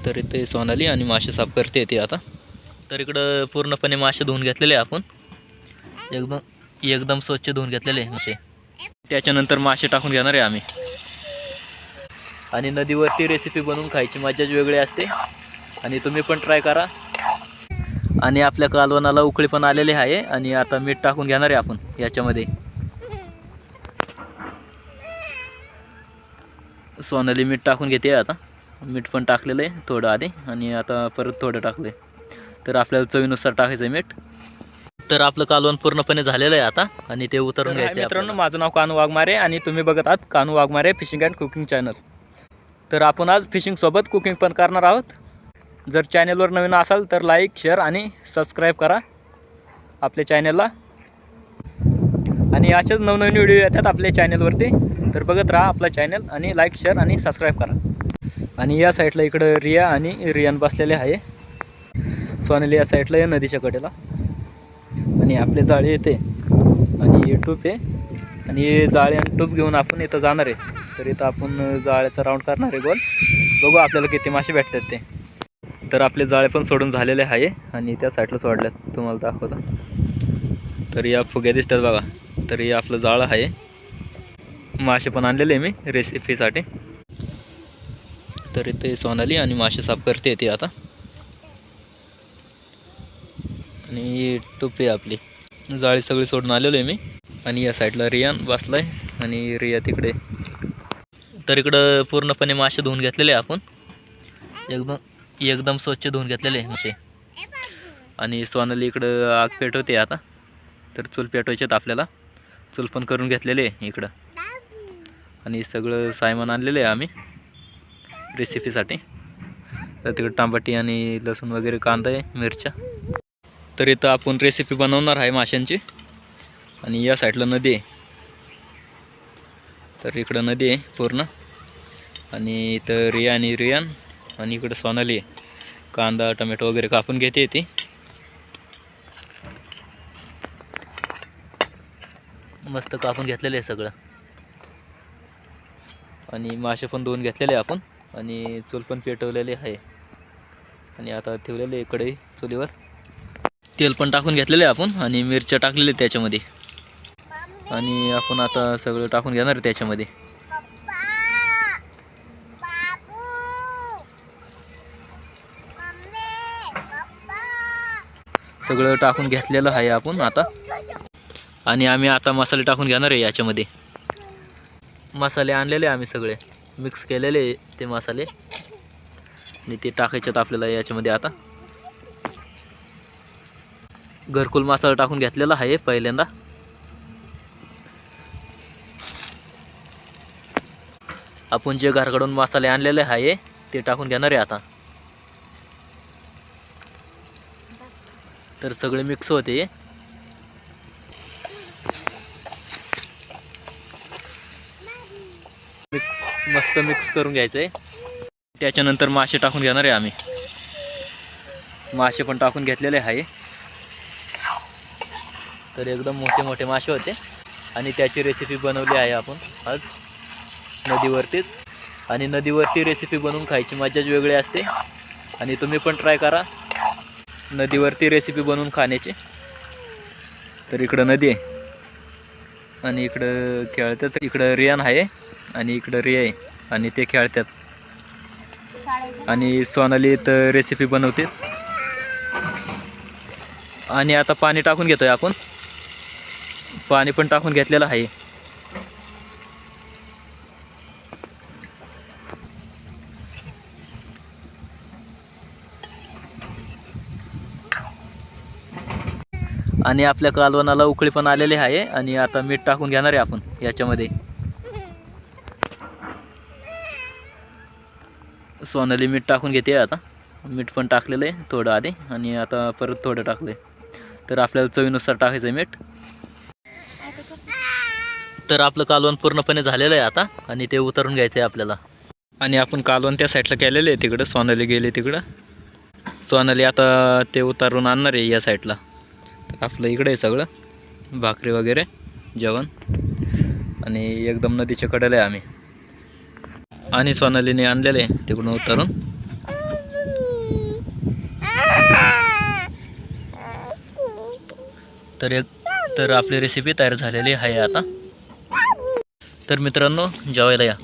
तर इथे सोनाली आणि मासे साफ करते ती आता. तर इकडं पूर्णपणे मासे धुवून घेतलेले आपण, एकदम एकदम स्वच्छ धुवून घेतलेले मासे. त्याच्यानंतर मासे टाकून घेणार आहे आम्ही. आणि नदीवरती रेसिपी बनवून खायची मजाच वेगळी असते आणि तुम्ही पण ट्राय करा. आणि आपल्या कालवणाला उकळी पण आलेली आहे आणि आता मीठ टाकून घेणार आहे आपण याच्यामध्ये. सोनाली मीठ टाकून घेते आता. मीठ पण टाकलेलं आहे थोडं आधी आणि आता परत थोडं टाकलं आहे. तर आपल्याला चवीनुसार टाकायचं आहे मीठ. तर आपलं कालवण पूर्णपणे झालेलं आहे आता आणि ते उतरून घ्यायचं. मित्रांनो, माझं नाव कानू वाघमारे आणि तुम्ही बघत आहात Kanu Waghmare fishing and cooking channel. तर आपण आज फिशिंगसोबत कुकिंग पण करणार आहोत. जर चॅनलवर नवीन असाल तर लाईक, शेअर आणि सबस्क्राईब करा आपल्या चॅनलला. आणि असेच नवनवीन व्हिडिओ येतात आपल्या चॅनलवरती, तर बघत राहा आपला चॅनल आणि लाईक, शेअर आणि सबस्क्राईब करा. आणि या साईडला इकडं रिया आणि रियान बसलेले आहे. सोनाली या साईडला आहे नदीच्या कडेला. आणि आपले जाळे येते आणि टूप आहे आणि जाळे आणि टूप घेऊन आपण इथं जाणार आहे. तर इथं आपण जाळ्याचा राऊंड करणार आहे गोल. बघू आपल्याला किती मासे भेटतात ते. तर आपले जाळे पण सोडून झालेले आहे आणि त्या साईडला सोडल्यात, तुम्हाला दाखवतो. तर या फुग्या दिसतात बघा. तर हे आपलं जाळं आहे. मासे पण आणलेले आहे मी रेसिपीसाठी. तर इथे सोनाली आणि मासे साफ करते ती आता. आणि टोपी आहे आपली. जाळी सगळी सोडून आलेलो आहे मी. आणि या साईडला रियान बसलाय आणि रिया तिकडे. तर इकडं पूर्णपणे मासे धुवून घेतलेले आपण, एकदम स्वच्छ धुवून घेतलेले मासे. आणि सोनाली इकडं आग पेटवते आता. तर चूल पेटवायचेत आपल्याला. चूल पण करून घेतलेले आहे इकडं. आणि सगळं सामान आणलेलं आहे आम्ही रेसिपीसाठी. तर तिकडे टमाटी आणि लसूण वगैरे, कांदा आहे, मिरच्या. तर इथं आपण रेसिपी बनवणार आहे माशांची. आणि या साईडला नदी आहे. तर इकडं नदी आहे पूर्ण. आणि इथं रिया आणि रियान आणि इकडं सोनाली आहे. कांदा टमॅटो वगैरे कापून घेते ती. मस्त कापून घेतलेलं आहे सगळं. आणि मासे पण धुवून घेतलेले आपण आणि चूल पण पेटवलेली आहे. आणि आता ठेवलेले आहे कढई चुलीवर. तेल पण टाकून घेतलेले आहे आपण आणि मिरच्या टाकलेल्या त्याच्यामध्ये. आणि आपण आता सगळं टाकून घेणार आहे त्याच्यामध्ये. सगळं टाकून घेतलेलं आहे आपण आता. आणि आम्ही आता मसाले टाकून घेणार आहे याच्यामध्ये. मसाले आणलेले आम्ही सगळे मिक्स केलेले ते मसाले आणि ते टाकायचे आपल्याला याच्यामध्ये. आता घरकुल मसाला टाकून घेतलेला आहे पहिल्यांदा. आपण जे घराकडून मसाले आणलेले आहे ते टाकून घेणार आहे आता. तर सगळे मिक्स होते. मस्त मिक्स करून घ्यायचं आहे. त्याच्यानंतर मासे टाकून घेणार आहे आम्ही. मासे पण टाकून घेतलेले आहे. तर एकदम मोठे मोठे मासे होते आणि त्याची रेसिपी बनवली आहे आपण आज नदीवरतीच. आणि नदीवरती रेसिपी बनवून खायची मजाच वेगळी असते आणि तुम्ही पण ट्राय करा नदीवरती रेसिपी बनवून खाण्याची. तर इकडं नदी आहे आणि इकडं खेळतात. इकडं रियान आहे आणि इकडं रिया आहे आणि ते खेळतात. आणि सोनाली तर रेसिपी बनवते. आणि आता पाणी टाकून घेतोय आपण. पाणी पण टाकून घेतलेलं आहे. आणि आपल्या कालवणाला उकळी पण आलेली आहे. आणि आता मीठ टाकून घेणार आहे आपण याच्यामध्ये. सोनाली मीठ टाकून घेते आता. मीठ पण टाकलेलं आहे थोडं आधी आणि आता परत थोडं टाकलं आहे. तर आपल्याला चवीनुसार टाकायचं आहे मीठ. तर आपलं कालवण पूर्णपणे झालेलं आहे आता आणि ते उतरून घ्यायचं आहे आपल्याला. आणि आपण कालवण त्या साईडला केलेलं आहे तिकडं. सोनाली गेले तिकडं. सोनाली आता ते उतारून आणणार आहे या साईडला. तर आपलं इकडे आहे सगळं, भाकरी वगैरे, जेवण. आणि एकदम नदीच्या कडेला आहे आम्ही. आणि सोनालीने आणलेले तिकडून उतरून. तर आपली रेसिपी तयार झालेली आहे आता. तर मित्रांनो, जेवायला या.